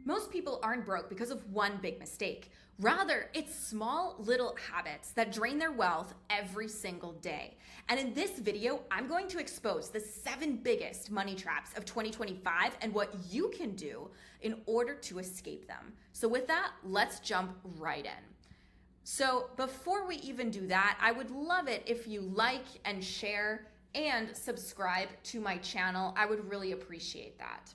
Most people aren't broke because of one big mistake. Rather, it's small little habits that drain their wealth every single day. And in this video, I'm going to expose the 7 biggest money traps of 2025 and what you can do in order to escape them. So with that, let's jump right in. So before we even do that, I would love it if you like and share and subscribe to my channel. I would really appreciate that.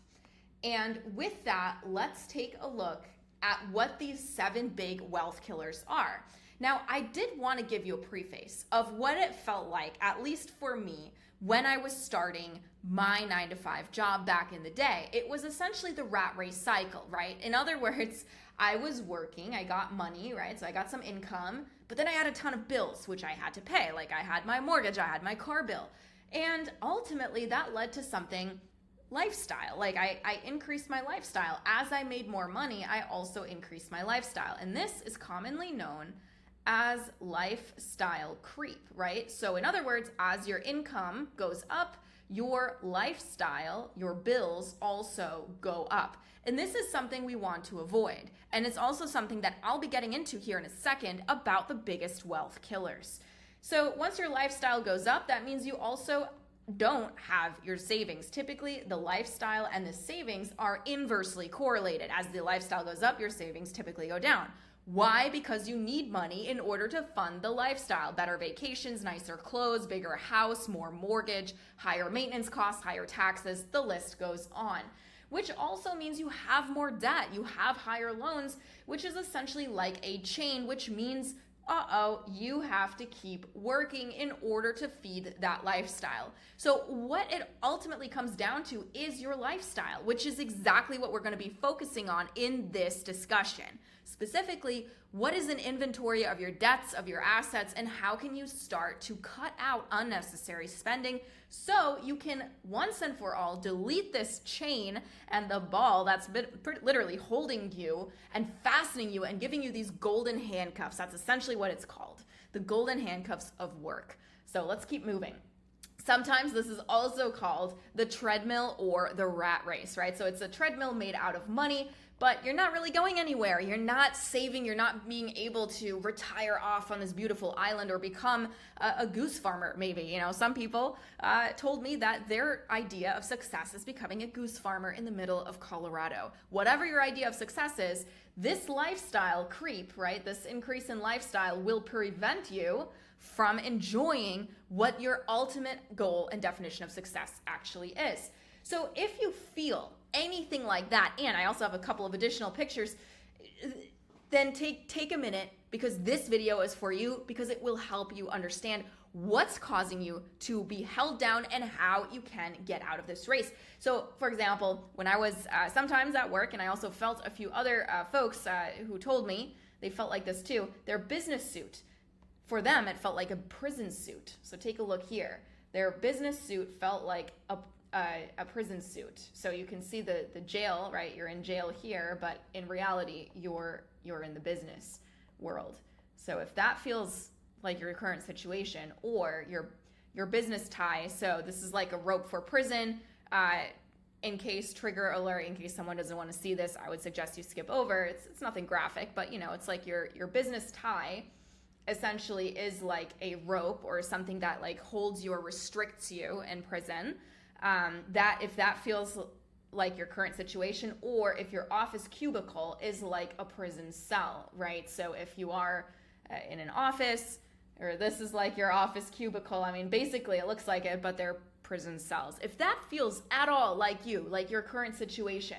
And with that, let's take a look at what these 7 big wealth killers are. Now, I did want to give you a preface of what it felt like, at least for me, when I was starting my 9-to-5 job back in the day. It was essentially the rat race cycle, right? In other words, I was working, I got money, right? So I got some income, but then I had a ton of bills, which I had to pay. Like I had my mortgage, I had my car bill. And ultimately that led to something lifestyle. Like I increased my lifestyle. As I made more money, I also increased my lifestyle. And this is commonly known as lifestyle creep, right? So in other words, as your income goes up, your lifestyle, your bills also go up. And this is something we want to avoid. And it's also something that I'll be getting into here in a second about the biggest wealth killers. So once your lifestyle goes up, that means you also don't have your savings. Typically, the lifestyle and the savings are inversely correlated. As the lifestyle goes up, your savings typically go down. Why? Because you need money in order to fund the lifestyle. Better vacations, nicer clothes, bigger house, more mortgage, higher maintenance costs, higher taxes, the list goes on. Which also means you have more debt. You have higher loans, which is essentially like a chain, which means you have to keep working in order to feed that lifestyle. So what it ultimately comes down to is your lifestyle, which is exactly what we're going to be focusing on in this discussion. Specifically, what is an inventory of your debts, of your assets, and how can you start to cut out unnecessary spending so you can once and for all delete this chain and the ball that's been literally holding you and fastening you and giving you these golden handcuffs. That's essentially what it's called, the golden handcuffs of work. So let's keep moving. Sometimes this is also called the treadmill or the rat race, right? So it's a treadmill made out of money, but you're not really going anywhere. You're not saving. You're not being able to retire off on this beautiful island or become a goose farmer, maybe. You know, some people told me that their idea of success is becoming a goose farmer in the middle of Colorado. Whatever your idea of success is, this lifestyle creep, right, this increase in lifestyle will prevent you from enjoying what your ultimate goal and definition of success actually is. So if you feel anything like that, and I also have a couple of additional pictures, then take a minute, because this video is for you, because it will help you understand what's causing you to be held down and how you can get out of this race. So for example, when I was sometimes at work, and I also felt a few other folks who told me they felt like this too, their business suit, for them it felt like a prison suit. So take a look here. Their business suit felt like a prison suit. So you can see the jail, right? You're in jail here, but in reality, you're in the business world. So if that feels like your current situation, or your business tie, so this is like a rope for prison, in case trigger alert, in case someone doesn't want to see this, I would suggest you skip over. It's nothing graphic, but you know, it's like your business tie essentially is like a rope or something that like holds you or restricts you in prison. That if that feels like your current situation, or if your office cubicle is like a prison cell, right? So if you are in an office, or this is like your office cubicle, I mean, basically it looks like it, but they're prison cells. If that feels at all like you, like your current situation,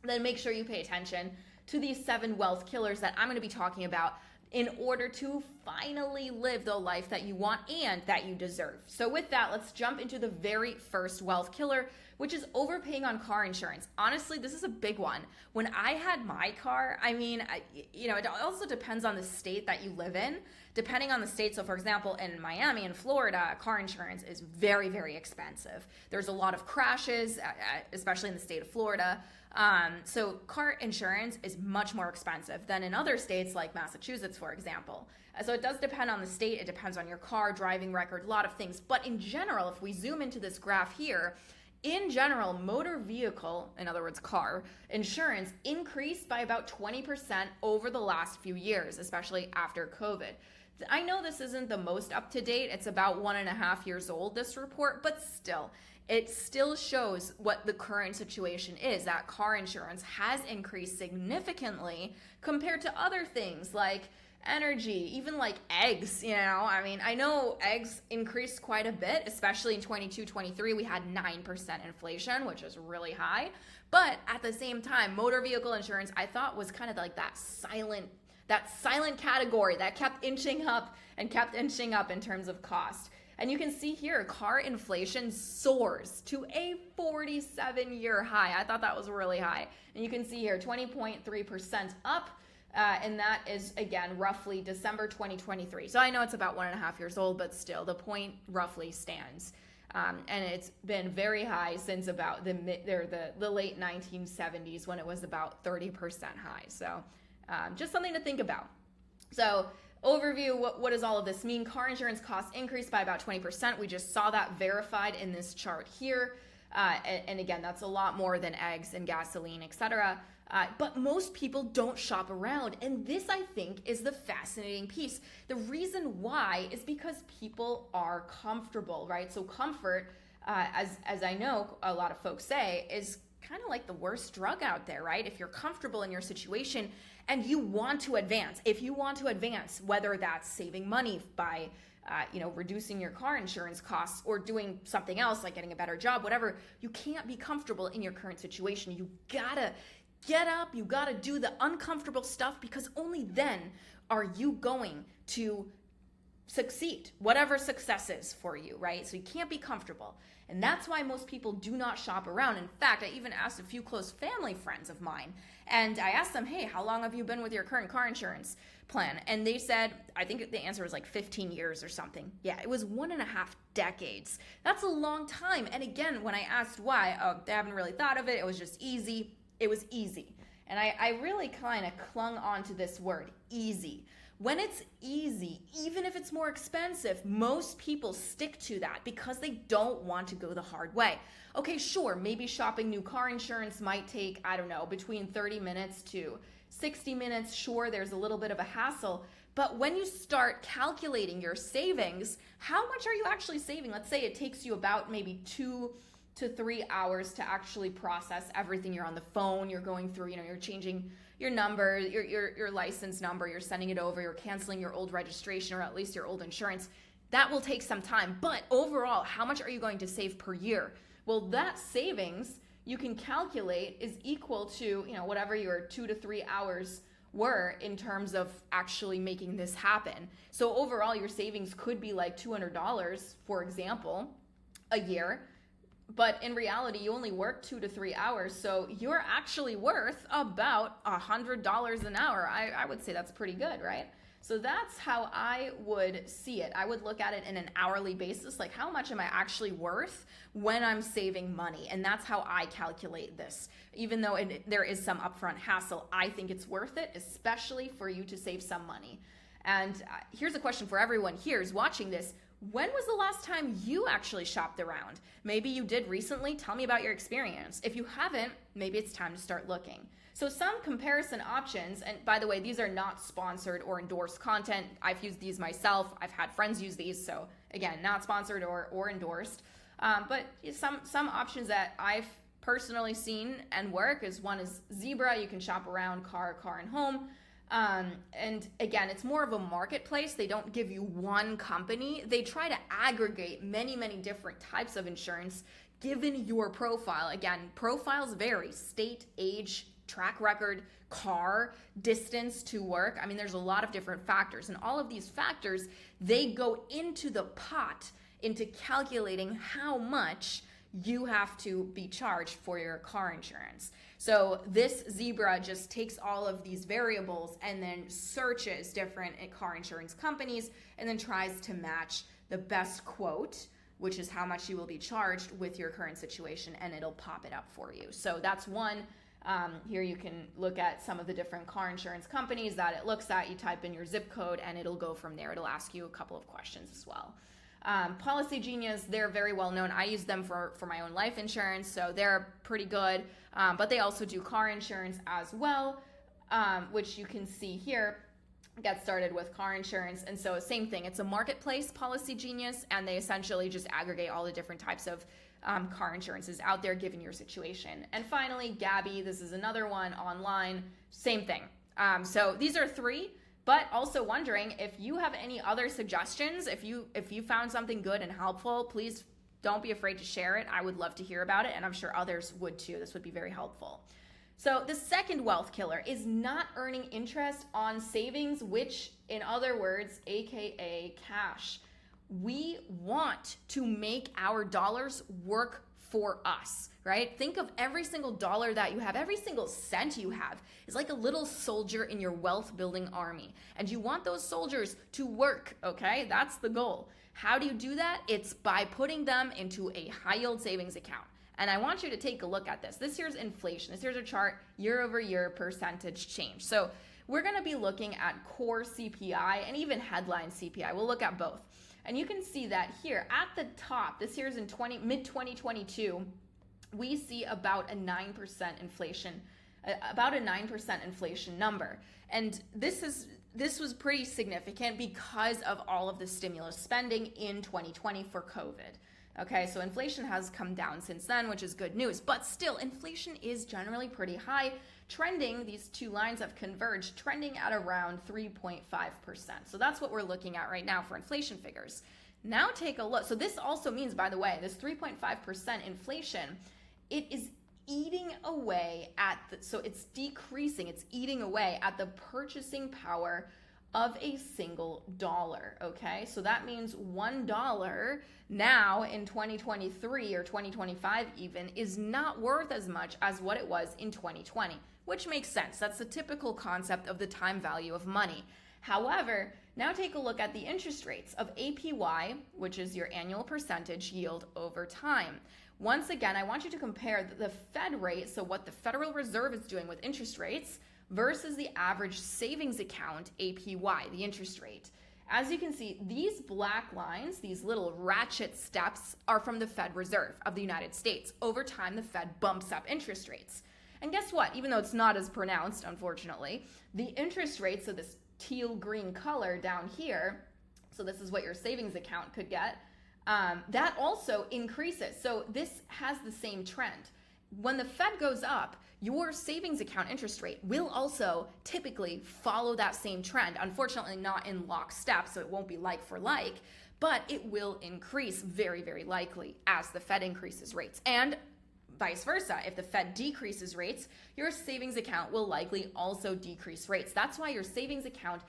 then make sure you pay attention to these 7 wealth killers that I'm going to be talking about in order to finally live the life that you want and that you deserve. So with that, let's jump into the very first wealth killer, which is overpaying on car insurance. Honestly, this is a big one. When I had my car, I mean, it also depends on the state that you live in. Depending on the state, so for example, in Miami and Florida, car insurance is very, very expensive. There's a lot of crashes, especially in the state of Florida. So car insurance is much more expensive than in other states like Massachusetts, for example. So it does depend on the state. It depends on your car, driving record, a lot of things. But in general, if we zoom into this graph here, In general, motor vehicle, in other words, car insurance, increased by about 20% over the last few years, especially after COVID. I know this isn't the most up to date. It's about 1.5 years old, this report, but still, it still shows what the current situation is, that car insurance has increased significantly compared to other things like energy, even like eggs, I mean, I know eggs increased quite a bit, especially in 22-23. We had 9% inflation, which is really high. But at the same time, motor vehicle insurance, I thought, was kind of like that silent category that kept inching up and kept inching up in terms of cost. And you can see here, car inflation soars to a 47-year high. I thought that was really high. And you can see here, 20.3% up. And that is, again, roughly December 2023. So I know it's about 1.5 years old, but still, the point roughly stands. And it's been very high since about the late 1970s, when it was about 30% high. So just something to think about. So overview, what does all of this mean? Car insurance costs increased by about 20%. We just saw that verified in this chart here. And again, that's a lot more than eggs and gasoline, etc. But most people don't shop around. And this, I think, is the fascinating piece. The reason why is because people are comfortable, right? So comfort, as I know a lot of folks say, is kind of like the worst drug out there, right? If you're comfortable in your situation and you want to advance, whether that's saving money by reducing your car insurance costs or doing something else like getting a better job, whatever, you can't be comfortable in your current situation. You gotta get up, you gotta do the uncomfortable stuff, because only then are you going to succeed, whatever success is for you, right? So you can't be comfortable. And that's why most people do not shop around. In fact, I even asked a few close family friends of mine, and I asked them, hey, how long have you been with your current car insurance plan? And they said, I think the answer was like 15 years or something. Yeah, it was 1.5 decades. That's a long time. And again, when I asked why, they haven't really thought of it. It was just easy. It was easy. And I really kind of clung on to this word, easy. When it's easy, even if it's more expensive, most people stick to that because they don't want to go the hard way. Okay, sure, maybe shopping new car insurance might take, I don't know, between 30 minutes to 60 minutes. Sure, there's a little bit of a hassle. But when you start calculating your savings, how much are you actually saving? Let's say it takes you about maybe 2 to 3 hours to actually process everything. You're on the phone, you're going through, you're changing your number, your license number, you're sending it over, you're canceling your old registration or at least your old insurance. That will take some time. But overall, how much are you going to save per year? Well, that savings you can calculate is equal to, whatever your 2 to 3 hours were in terms of actually making this happen. So overall, your savings could be like $200, for example, a year. But in reality, you only work 2 to 3 hours, so you're actually worth about $100 an hour. I would say that's pretty good, right? So that's how I would see it. I would look at it in an hourly basis, like how much am I actually worth when I'm saving money? And that's how I calculate this. Even though there is some upfront hassle, I think it's worth it, especially for you to save some money. And here's a question for everyone here who's watching this. When was the last time you actually shopped around? Maybe you did recently. Tell me about your experience. If you haven't, maybe it's time to start looking. So some comparison options, and by the way, these are not sponsored or endorsed content. I've used these myself. I've had friends use these. So again, not sponsored or endorsed. But some options that I've personally seen and work is one is Zebra. You can shop around car, and home. And again, it's more of a marketplace. They don't give you one company. They try to aggregate many, many different types of insurance given your profile. Again, profiles vary: state, age, track record, car, distance to work. I mean, there's a lot of different factors, and all of these factors, they go into the pot into calculating how much you have to be charged for your car insurance. So this Zebra just takes all of these variables and then searches different car insurance companies and then tries to match the best quote, which is how much you will be charged with your current situation, and it'll pop it up for you. So that's one. Here you can look at some of the different car insurance companies that it looks at. You type in your zip code and it'll go from there. It'll ask you a couple of questions as well. Policy Genius, they're very well known. I use them for my own life insurance, so they're pretty good. But they also do car insurance as well, which you can see here. Get started with car insurance. And so same thing, it's a marketplace, Policy Genius, and they essentially just aggregate all the different types of car insurances out there given your situation. And finally, Gabby, this is another one online, same thing. So these are three, but also wondering if you have any other suggestions, if you found something good and helpful, please don't be afraid to share it. I would love to hear about it, and I'm sure others would too. This would be very helpful. So the second wealth killer is not earning interest on savings, which in other words, AKA cash. We want to make our dollars work for us, right? Think of every single dollar that you have, every single cent you have is like a little soldier in your wealth building army. And you want those soldiers to work, okay? That's the goal. How do you do that? It's by putting them into a high yield savings account. And I want you to take a look at this. This here's inflation. This here's a chart, year over year percentage change. So we're gonna be looking at core CPI and even headline CPI. We'll look at both. And you can see that here at the top, this here's in mid-2022, we see about a 9% inflation, about a 9% inflation number. And this was pretty significant because of all of the stimulus spending in 2020 for COVID. Okay, so inflation has come down since then, which is good news, but still inflation is generally pretty high, trending, these two lines have converged, trending at around 3.5%. So that's what we're looking at right now for inflation figures. Now take a look. So this also means, by the way, this 3.5% inflation, it is eating away at, so it's decreasing, it's eating away at the purchasing power of a single dollar, okay? So that means $1 now in 2023 or 2025 even is not worth as much as what it was in 2020, which makes sense. That's the typical concept of the time value of money. However, now take a look at the interest rates of APY, which is your annual percentage yield over time. Once again, I want you to compare the Fed rate, so what the Federal Reserve is doing with interest rates, versus the average savings account APY, the interest rate. As you can see, these black lines, these little ratchet steps, are from the Fed Reserve of the United States. Over time, the Fed bumps up interest rates. And guess what? Even though it's not as pronounced, unfortunately, the interest rate, so this teal green color down here, so this is what your savings account could get, that also increases. So this has the same trend. When the Fed goes up, your savings account interest rate will also typically follow that same trend. Unfortunately, not in lockstep, so it won't be like for like, but it will increase very, very likely as the Fed increases rates. And vice versa, if the Fed decreases rates, your savings account will likely also decrease rates. That's why your savings account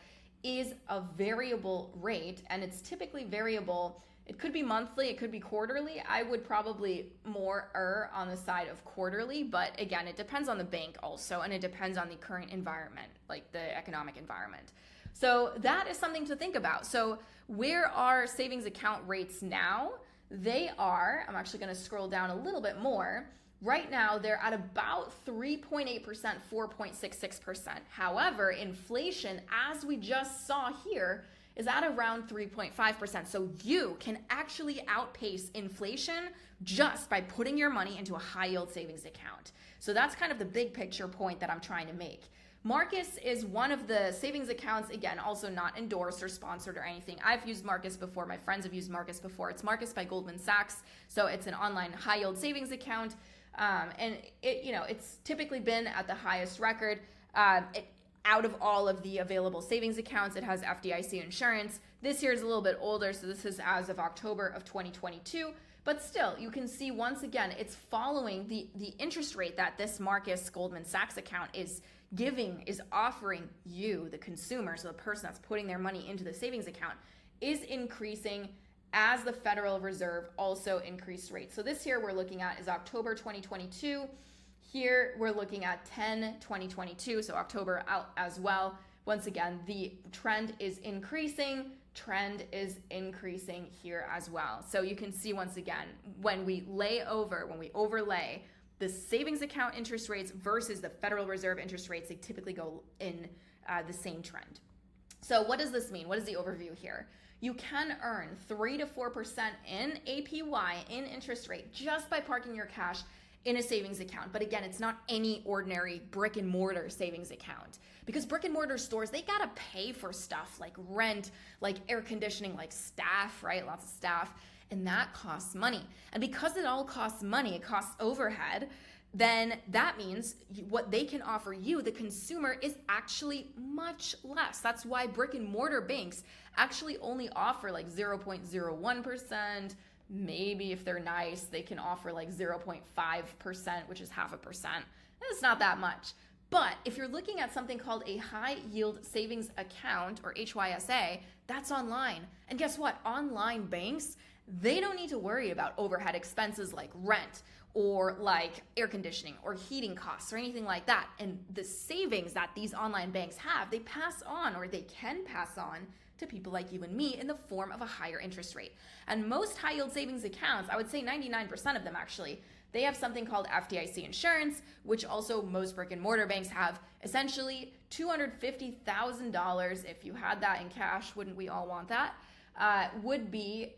is a variable rate, and it's typically variable. It could be monthly, it could be quarterly. I would probably more err on the side of quarterly, but again, it depends on the bank also, and it depends on the current environment, like the economic environment. So that is something to think about. So where are savings account rates now? They are, I'm actually gonna scroll down a little bit more. Right now, they're at about 3.8%, 4.66%. However, inflation, as we just saw here, is at around 3.5%. So you can actually outpace inflation just by putting your money into a high yield savings account. So that's kind of the big picture point that I'm trying to make. Marcus is one of the savings accounts, again, also not endorsed or sponsored or anything. I've used Marcus before. My friends have used Marcus before. It's Marcus by Goldman Sachs. So it's an online high yield savings account. And it's typically been at the highest record. Out of all of the available savings accounts, it has FDIC insurance. This year is a little bit older, so this is as of October of 2022. But still, you can see once again, it's following the interest rate that this Marcus Goldman Sachs account is giving, is offering you, the consumer, so the person that's putting their money into the savings account, is increasing as the Federal Reserve also increased rates. So this year we're looking at is October 2022. Here we're looking at 10/2022, so October out as well. Once again, the trend is increasing here as well. So you can see once again, when we overlay the savings account interest rates versus the Federal Reserve interest rates, they typically go in the same trend. So what does this mean? What is the overview here? You can earn 3 to 4% in APY, in interest rate, just by parking your cash in a savings account. But again, it's not any ordinary brick and mortar savings account, because brick and mortar stores, they gotta pay for stuff like rent, like air conditioning, like staff, right? Lots of staff, and that costs money. And because it all costs money, it costs overhead, then that means what they can offer you, the consumer, is actually much less. That's why brick and mortar banks actually only offer like 0.01%. Maybe if they're nice, they can offer like 0.5%, which is 0.5%. It's not that much. But if you're looking at something called a high yield savings account, or HYSA, that's online. And guess what? Online banks, they don't need to worry about overhead expenses like rent or like air conditioning or heating costs or anything like that. And the savings that these online banks have, they pass on, or they can pass on, to people like you and me in the form of a higher interest rate. And most high yield savings accounts, I would say 99% of them actually, they have something called FDIC insurance, which also most brick and mortar banks have. Essentially $250,000, if you had that in cash, wouldn't we all want that, would be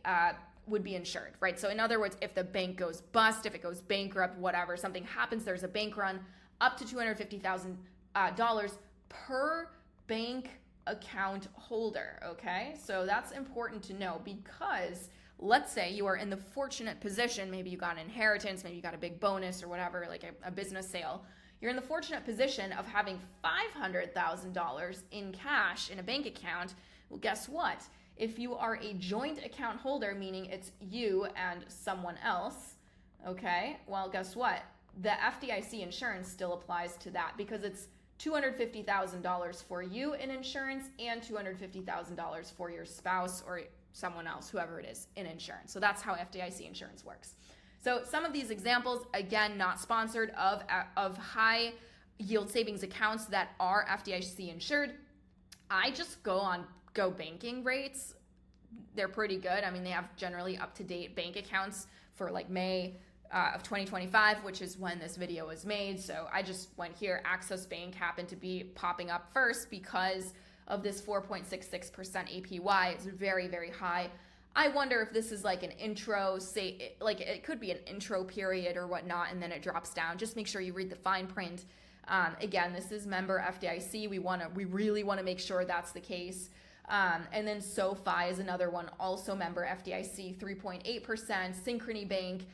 insured, right? So in other words, if the bank goes bust, if it goes bankrupt, whatever, something happens, there's a bank run, up to $250,000 per bank account holder, okay? So that's important to know, because let's say you are in the fortunate position, maybe you got an inheritance, maybe you got a big bonus or whatever, like a business sale. You're in the fortunate position of having $500,000 in cash in a bank account. Well, guess what? If you are a joint account holder, meaning it's you and someone else, okay, well, guess what? The FDIC insurance still applies to that, because it's $250,000 for you in insurance and $250,000 for your spouse or someone else, whoever it is, in insurance. So that's how FDIC insurance works. So some of these examples, again, not sponsored, of high yield savings accounts that are FDIC insured. I just go on Go banking rates. They're pretty good. I mean, they have generally up-to-date bank accounts for like May of 2025, which is when this video was made. So I just went here. Access Bank happened to be popping up first because of this 4.66% APY. It's very, very high. I wonder if this is like an intro, say, like it could be an intro period or whatnot, and then it drops down. Just make sure you read the fine print. Again, this is member FDIC. We really want to make sure that's the case. And then SoFi is another one, also member FDIC, 3.8%. Synchrony Bank,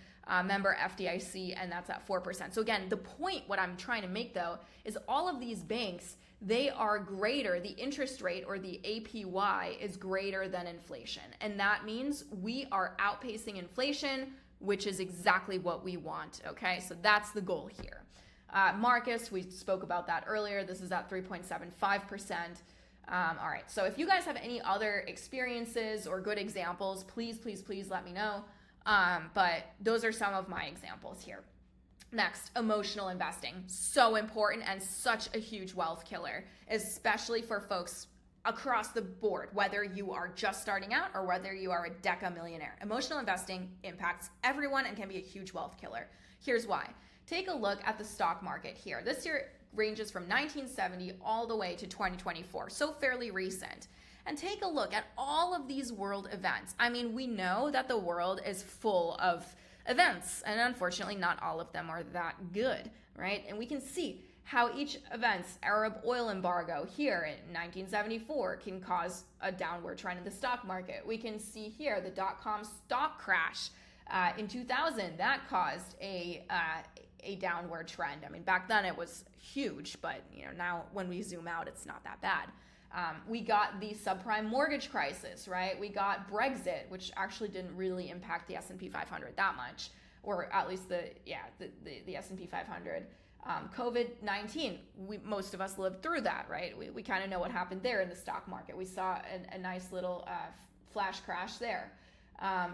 member FDIC, and that's at 4%. So again, the point, what I'm trying to make though, is all of these banks, they are greater, the interest rate or the APY is greater than inflation. And that means we are outpacing inflation, which is exactly what we want, okay? So that's the goal here. Marcus, we spoke about that earlier. This is at 3.75%. All right, so if you guys have any other experiences or good examples, please let me know. But those are some of my examples here. Next, emotional investing. So important and such a huge wealth killer, especially for folks across the board, whether you are just starting out or whether you are a deca millionaire. Emotional investing impacts everyone and can be a huge wealth killer. Here's why. Take a look at the stock market here. This year ranges from 1970 all the way to 2024, so fairly recent. And take a look at all of these world events. I mean, we know that the world is full of events, and unfortunately not all of them are that good, right? And we can see how each event's Arab oil embargo here in 1974 can cause a downward trend in the stock market. We can see here the dot-com stock crash in 2000, that caused a downward trend. I mean, back then it was huge, but now when we zoom out, it's not that bad. We got the subprime mortgage crisis, right? We got Brexit, which actually didn't really impact the S&P 500 that much, or at least the S&P 500. COVID-19, most of us lived through that, right? We kind of know what happened there in the stock market. We saw a nice little flash crash there.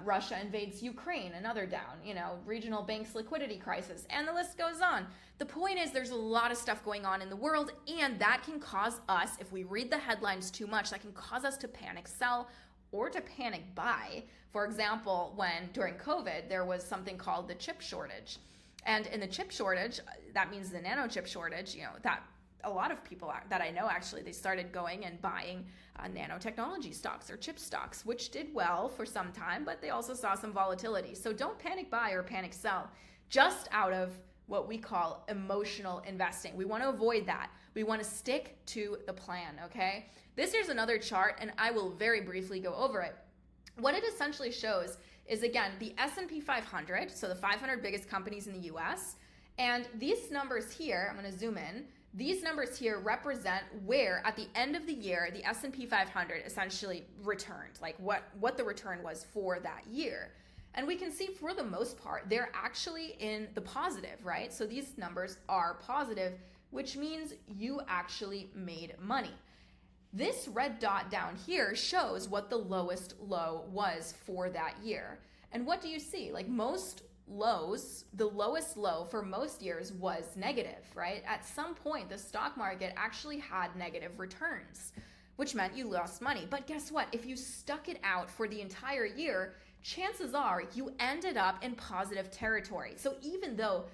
Russia invades Ukraine, another down, regional banks liquidity crisis, and the list goes on. The point is there's a lot of stuff going on in the world, and that can cause us, if we read the headlines too much, that can cause us to panic sell or to panic buy. For example, when during COVID, there was something called the chip shortage. And in the chip shortage, that means the nano chip shortage, that a lot of people that I know, actually, they started going and buying nanotechnology stocks or chip stocks, which did well for some time, but they also saw some volatility. So don't panic buy or panic sell just out of what we call emotional investing. We want to avoid that. We want to stick to the plan, okay? This here's another chart, and I will very briefly go over it. What it essentially shows is, again, the S&P 500, so the 500 biggest companies in the US, and these numbers here, I'm going to zoom in, these numbers here represent where at the end of the year the S&P 500 essentially returned, like what the return was for that year. And we can see for the most part, they're actually in the positive, right? So these numbers are positive, which means you actually made money. This red dot down here shows what the lowest low was for that year. And what do you see? Like most lows, the lowest low for most years was negative, right? At some point, the stock market actually had negative returns, which meant you lost money. But guess what? If you stuck it out for the entire year, chances are you ended up in positive territory. So even though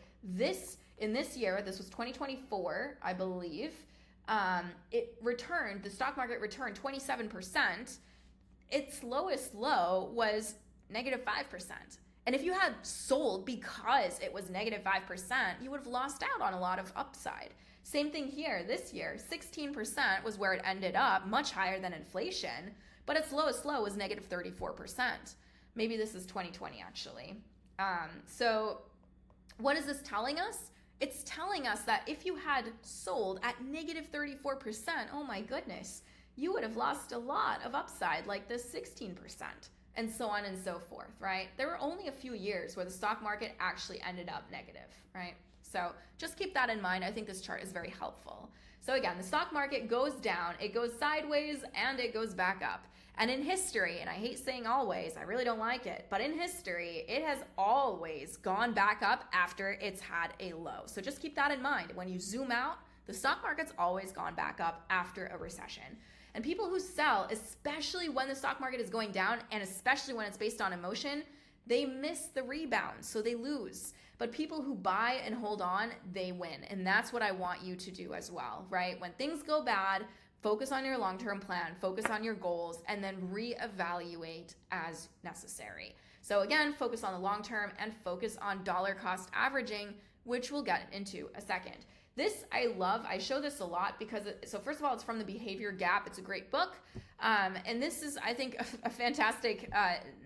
in this year, this was 2024, I believe, the stock market returned 27%, its lowest low was negative 5%. And if you had sold because it was negative 5%, you would have lost out on a lot of upside. Same thing here this year, 16% was where it ended up, much higher than inflation, but its lowest low was negative 34%. Maybe this is 2020 actually. So what is this telling us? It's telling us that if you had sold at negative 34%, oh my goodness, you would have lost a lot of upside, like this 16%, and so on and so forth, right? There were only a few years where the stock market actually ended up negative, right? So just keep that in mind. I think this chart is very helpful. So again, the stock market goes down, it goes sideways, and it goes back up. And in history, and I hate saying always, I really don't like it, but in history, it has always gone back up after it's had a low. So just keep that in mind. When you zoom out, the stock market's always gone back up after a recession. And people who sell, especially when the stock market is going down, and especially when it's based on emotion, they miss the rebound, so they lose. But people who buy and hold on, they win. And that's what I want you to do as well, right? When things go bad, focus on your long-term plan, focus on your goals, and then reevaluate as necessary. So again, focus on the long term and focus on dollar cost averaging, which we'll get into a second. This I love. I show this a lot because, so first of all, it's from The Behavior Gap. It's a great book. And this is, I think, a fantastic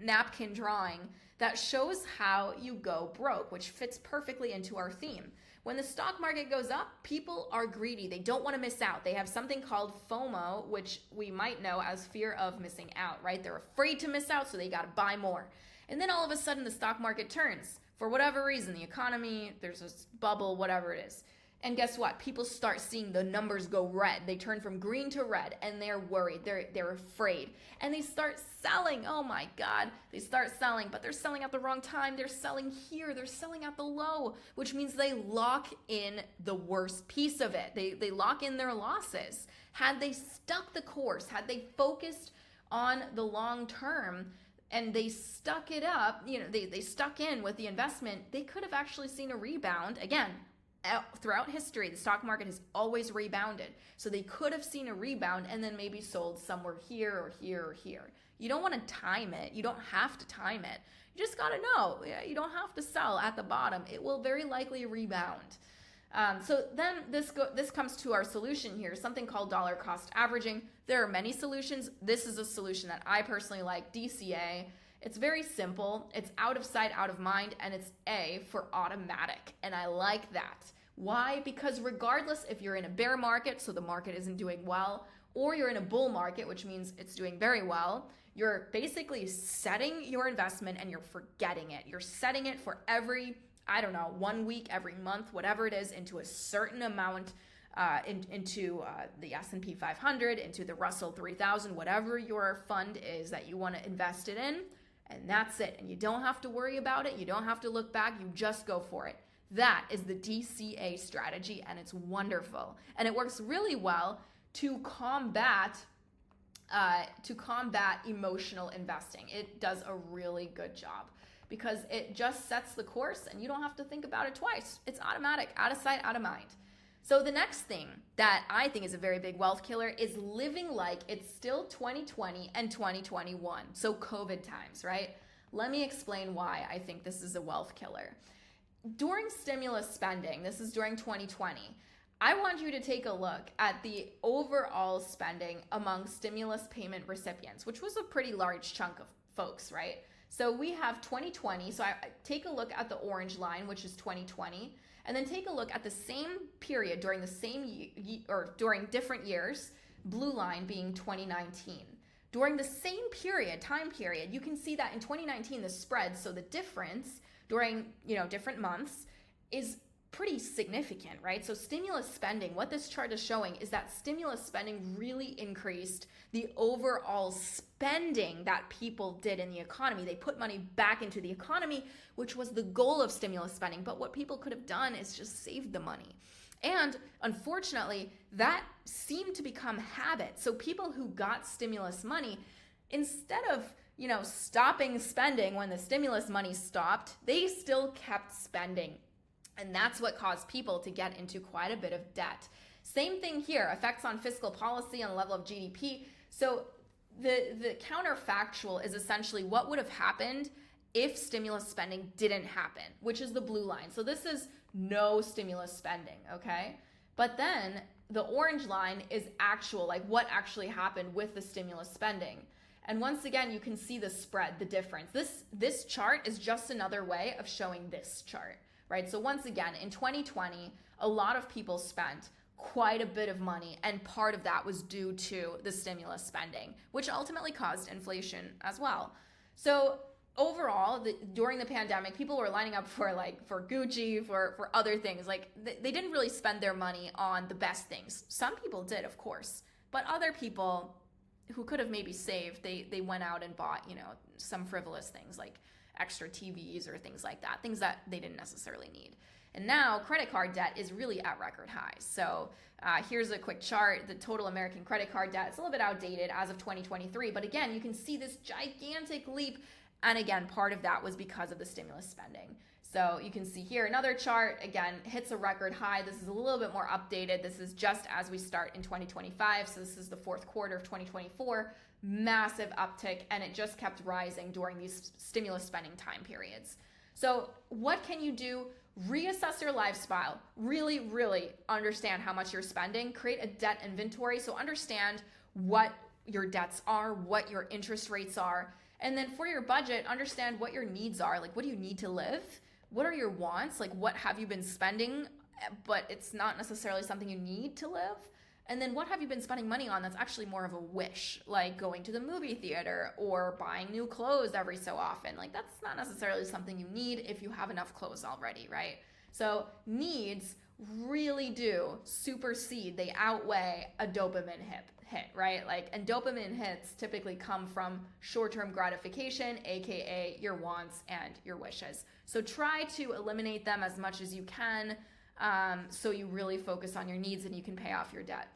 napkin drawing that shows how you go broke, which fits perfectly into our theme. When the stock market goes up, people are greedy. They don't want to miss out. They have something called FOMO, which we might know as fear of missing out, right? They're afraid to miss out, so they got to buy more. And then all of a sudden, the stock market turns. For whatever reason, the economy, there's a bubble, whatever it is. And guess what? People start seeing the numbers go red. They turn from green to red, and they're worried. They're afraid. And they start selling. Oh my God. They start selling, but they're selling at the wrong time. They're selling here. They're selling at the low, which means they lock in the worst piece of it. They lock in their losses. Had they stuck the course, had they focused on the long term, and they stuck it up, they stuck in with the investment, they could have actually seen a rebound. Again, throughout history, the stock market has always rebounded. So they could have seen a rebound and then maybe sold somewhere here or here or here. You don't want to time it. You don't have to time it. You just got to know. You don't have to sell at the bottom. It will very likely rebound. So then this comes to our solution here, something called dollar cost averaging. There are many solutions. This is a solution that I personally like, DCA. It's very simple. It's out of sight, out of mind, and it's A for automatic. And I like that. Why? Because regardless if you're in a bear market, so the market isn't doing well, or you're in a bull market, which means it's doing very well, you're basically setting your investment and you're forgetting it. You're setting it for every, 1 week, every month, whatever it is, into a certain amount, into the S&P 500, into the Russell 3000, whatever your fund is that you want to invest it in. And that's it. And you don't have to worry about it. You don't have to look back. You just go for it. That is the DCA strategy, and it's wonderful. And it works really well to combat emotional investing. It does a really good job because it just sets the course and you don't have to think about it twice. It's automatic, out of sight, out of mind. So the next thing that I think is a very big wealth killer is living like it's still 2020 and 2021. So COVID times, right? Let me explain why I think this is a wealth killer. During stimulus spending, this is during 2020, I want you to take a look at the overall spending among stimulus payment recipients, which was a pretty large chunk of folks, right? So we have 2020. So I take a look at the orange line, which is 2020, and then take a look at the same period during the same or during different years, blue line being 2019. During the same time period, you can see that in 2019, the spread, so the difference during, different months is pretty significant, right? So stimulus spending, what this chart is showing is that stimulus spending really increased the overall spending that people did in the economy. They put money back into the economy, which was the goal of stimulus spending. But what people could have done is just saved the money. And unfortunately, that seemed to become habit. So people who got stimulus money, instead of stopping spending when the stimulus money stopped, they still kept spending. And that's what caused people to get into quite a bit of debt. Same thing here, effects on fiscal policy on the level of GDP. So the counterfactual is essentially what would have happened if stimulus spending didn't happen, which is the blue line. So this is no stimulus spending, okay? But then the orange line is actual, like what actually happened with the stimulus spending. And once again, you can see the spread, the difference. This chart is just another way of showing this chart. Right? So once again, in 2020, a lot of people spent quite a bit of money, and part of that was due to the stimulus spending, which ultimately caused inflation as well. So overall, during the pandemic, people were lining up for Gucci, for other things. Like they didn't really spend their money on the best things. Some people did, of course, but other people who could have maybe saved, they went out and bought, some frivolous things like extra TVs or things like that, things that they didn't necessarily need. And now credit card debt is really at record highs. So here's a quick chart. The total American credit card debt is a little bit outdated as of 2023. But again, you can see this gigantic leap. And again, part of that was because of the stimulus spending. So you can see here another chart, again, hits a record high. This is a little bit more updated. This is just as we start in 2025. So this is the fourth quarter of 2024. Massive uptick, and it just kept rising during these stimulus spending time periods. So what can you do? Reassess your lifestyle. Really, really understand how much you're spending. Create a debt inventory. So understand what your debts are, what your interest rates are. And then for your budget, understand what your needs are. Like, what do you need to live? What are your wants? Like, what have you been spending, but it's not necessarily something you need to live? And then what have you been spending money on that's actually more of a wish, like going to the movie theater or buying new clothes every so often? Like, that's not necessarily something you need if you have enough clothes already, right? So needs really do supersede, they outweigh a dopamine hit, right? And dopamine hits typically come from short-term gratification, aka your wants and your wishes. So try to eliminate them as much as you can, so you really focus on your needs and you can pay off your debt.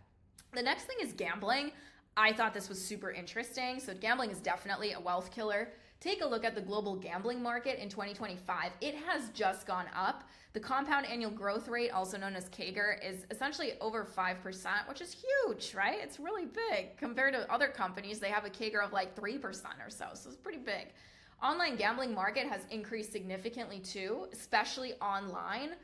The next thing is gambling. I thought this was super interesting. So gambling is definitely a wealth killer. Take a look at the global gambling market in 2025. It has just gone up. The compound annual growth rate, also known as CAGR, is essentially over 5%, which is huge, right? It's really big. Compared to other companies, they have a CAGR of like 3% or so. So it's pretty big. Online gambling market has increased significantly too, especially online.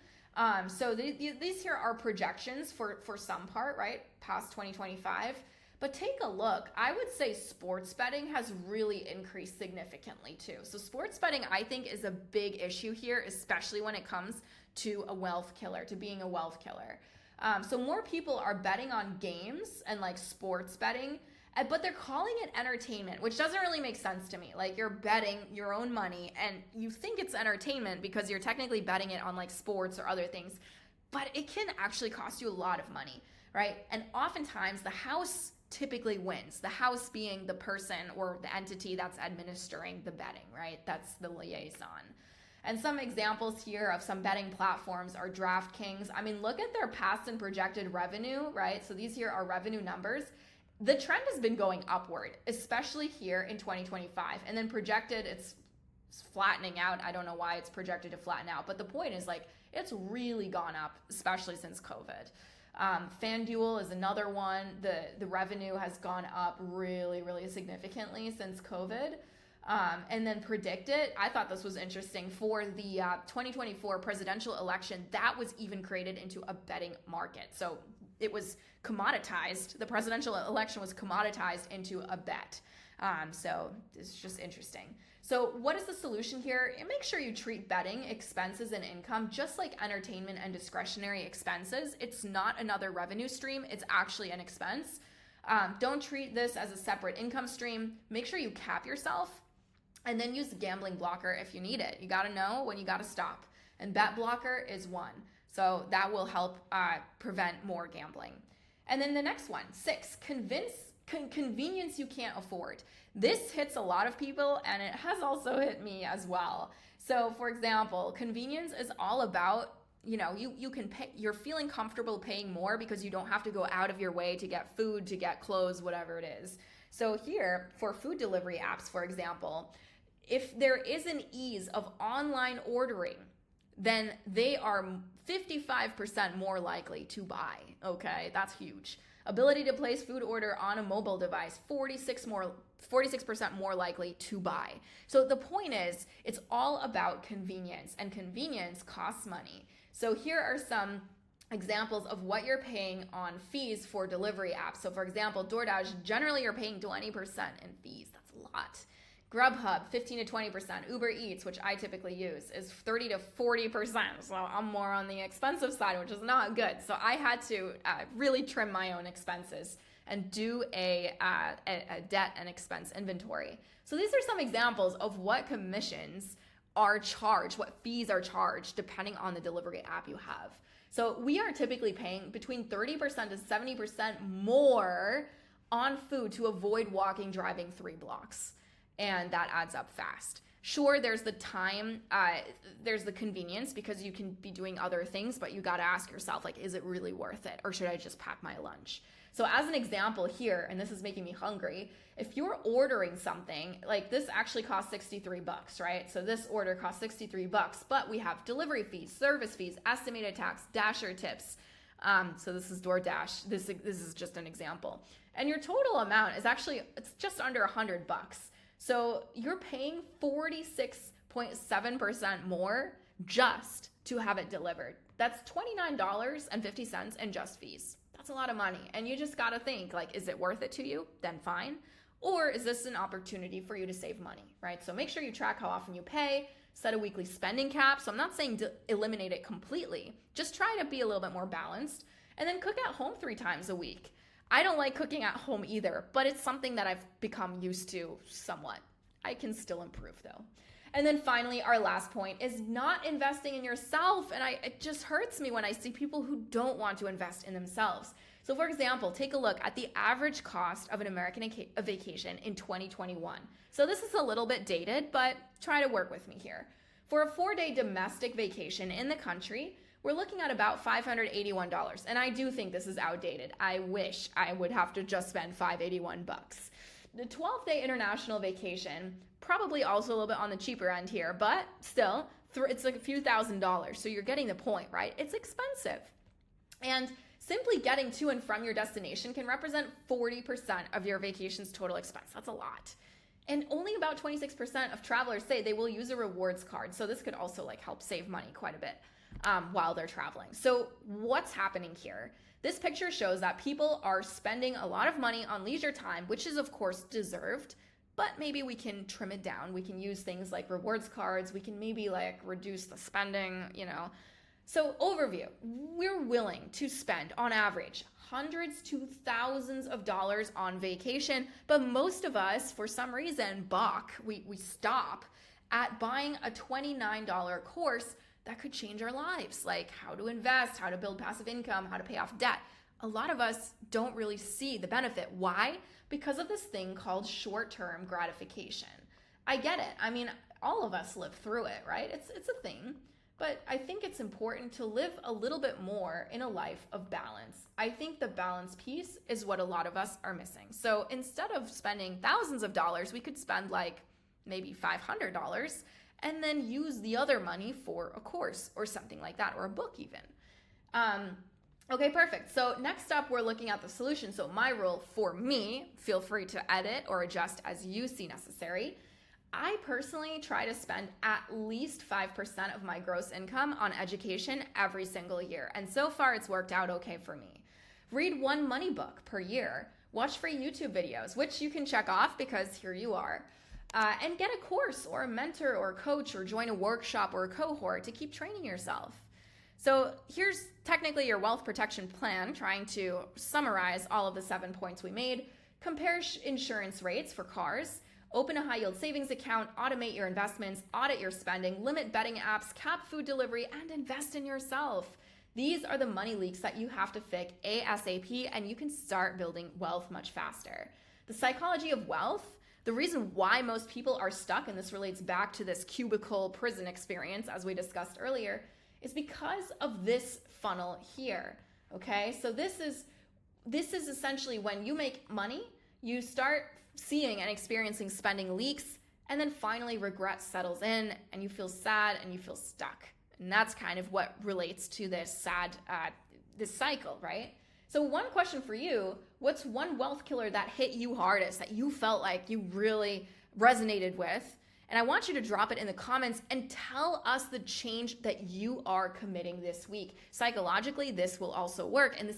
So these here are projections for some part, right, past 2025. But take a look. I would say sports betting has really increased significantly too. So sports betting, I think, is a big issue here, especially when it comes to a wealth killer, to being a wealth killer. So more people are betting on games and like sports betting, but they're calling it entertainment, which doesn't really make sense to me. Like, you're betting your own money and you think it's entertainment because you're technically betting it on like sports or other things, but it can actually cost you a lot of money, right? And oftentimes the house typically wins, the house being the person or the entity that's administering the betting, right? That's the liaison. And some examples here of some betting platforms are DraftKings. I mean, look at their past and projected revenue, right? So these here are revenue numbers. The trend has been going upward, especially here in 2025. And then projected, it's flattening out. I don't know why it's projected to flatten out, but the point is, like, it's really gone up, especially since COVID. FanDuel is another one. The revenue has gone up really, really significantly since COVID. And then Predict It. I thought this was interesting for the 2024 presidential election. That was even created into a betting market. So it was commoditized. The presidential election was commoditized into a bet. So it's just interesting. So what is the solution here? Make sure you treat betting expenses and income just like entertainment and discretionary expenses. It's not another revenue stream. It's actually an expense. Don't treat this as a separate income stream. Make sure you cap yourself and then use the gambling blocker if you need it. You got to know when you got to stop. And bet blocker is one. So that will help prevent more gambling. And then the next one, 6, convenience you can't afford. This hits a lot of people and it has also hit me as well. So for example, convenience is all about, you can pay, you're feeling comfortable paying more because you don't have to go out of your way to get food, to get clothes, whatever it is. So here for food delivery apps, for example, if there is an ease of online ordering, then they are 55% more likely to buy. Okay, that's huge. Ability to place food order on a mobile device, 46% more likely to buy. So the point is, it's all about convenience, and convenience costs money. So here are some examples of what you're paying on fees for delivery apps. So for example, DoorDash, generally you're paying 20% in fees. That's a lot. Grubhub, 15 to 20%. Uber Eats, which I typically use, is 30 to 40%. So I'm more on the expensive side, which is not good. So I had to really trim my own expenses and do a debt and expense inventory. So these are some examples of what commissions are charged, what fees are charged, depending on the delivery app you have. So we are typically paying between 30% to 70% more on food to avoid walking, driving 3 blocks. And that adds up fast. Sure, there's the time, there's the convenience because you can be doing other things, but you got to ask yourself, like, is it really worth it? Or should I just pack my lunch? So as an example here, and this is making me hungry, if you're ordering something, like this actually costs $63, right? So this order costs $63, but we have delivery fees, service fees, estimated tax, Dasher tips. So this is DoorDash. This is just an example. And your total amount is actually, it's just under $100. So you're paying 46.7% more just to have it delivered. That's $29.50 in just fees. That's a lot of money. And you just got to think, like, is it worth it to you? Then fine. Or is this an opportunity for you to save money, right? So make sure you track how often you pay, set a weekly spending cap. So I'm not saying to eliminate it completely. Just try to be a little bit more balanced. And then cook at home 3 times a week. I don't like cooking at home either, but it's something that I've become used to somewhat. I can still improve though. And then finally, our last point is not investing in yourself. And it just hurts me when I see people who don't want to invest in themselves. So for example, take a look at the average cost of an American vacation in 2021. So this is a little bit dated, but try to work with me here. For a 4-day domestic vacation in the country, we're looking at about $581. And I do think this is outdated. I wish I would have to just spend $581. The 12-day international vacation, probably also a little bit on the cheaper end here, but still, it's like a few $1,000s. So you're getting the point, right? It's expensive. And simply getting to and from your destination can represent 40% of your vacation's total expense. That's a lot. And only about 26% of travelers say they will use a rewards card. So this could also help save money quite a bit while they're traveling. So what's happening here? This picture shows that people are spending a lot of money on leisure time, which is of course deserved, but maybe we can trim it down. We can use things like rewards cards. We can maybe reduce the spending, So overview, we're willing to spend on average hundreds to thousands of dollars on vacation, but most of us, for some reason, balk. We stop at buying a $29 course that could change our lives, like how to invest, how to build passive income, how to pay off debt. A lot of us don't really see the benefit. Why? Because of this thing called short-term gratification. I get it. I mean, all of us live through it, right? It's a thing. But I think it's important to live a little bit more in a life of balance. I think the balance piece is what a lot of us are missing. So instead of spending thousands of dollars, we could spend maybe $500 and then use the other money for a course or something like that, or a book even. Okay, perfect. So next up, we're looking at the solution. So my rule for me, feel free to edit or adjust as you see necessary. I personally try to spend at least 5% of my gross income on education every single year. And so far, it's worked out okay for me. Read one money book per year. Watch free YouTube videos, which you can check off because here you are. And get a course or a mentor or a coach or join a workshop or a cohort to keep training yourself. So here's technically your wealth protection plan, trying to summarize all of the 7 points we made. Compare insurance rates for cars. Open a high yield savings account, automate your investments, audit your spending, limit betting apps, cap food delivery, and invest in yourself. These are the money leaks that you have to fix ASAP, and you can start building wealth much faster. The psychology of wealth, the reason why most people are stuck, and this relates back to this cubicle prison experience as we discussed earlier, is because of this funnel here. Okay, so this is essentially when you make money, you start seeing and experiencing spending leaks, and then finally regret settles in and you feel sad and you feel stuck. And that's kind of what relates to this this cycle, right? So one question for you, what's one wealth killer that hit you hardest, that you felt like you really resonated with? And I want you to drop it in the comments and tell us the change that you are committing this week. Psychologically, this will also work, and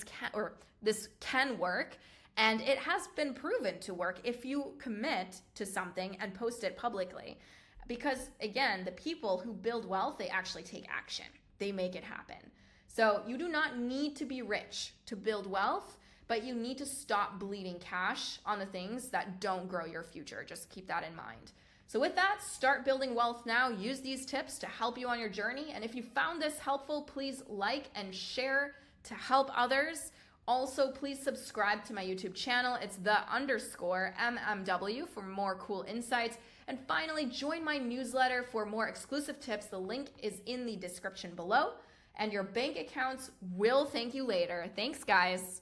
this can work. And it has been proven to work if you commit to something and post it publicly. Because again, the people who build wealth, they actually take action. They make it happen. So you do not need to be rich to build wealth, but you need to stop bleeding cash on the things that don't grow your future. Just keep that in mind. So with that, start building wealth now. Use these tips to help you on your journey. And if you found this helpful, please like and share to help others. Also, please subscribe to my YouTube channel. It's _MMW for more cool insights. And finally, join my newsletter for more exclusive tips. The link is in the description below. And your bank accounts will thank you later. Thanks, guys.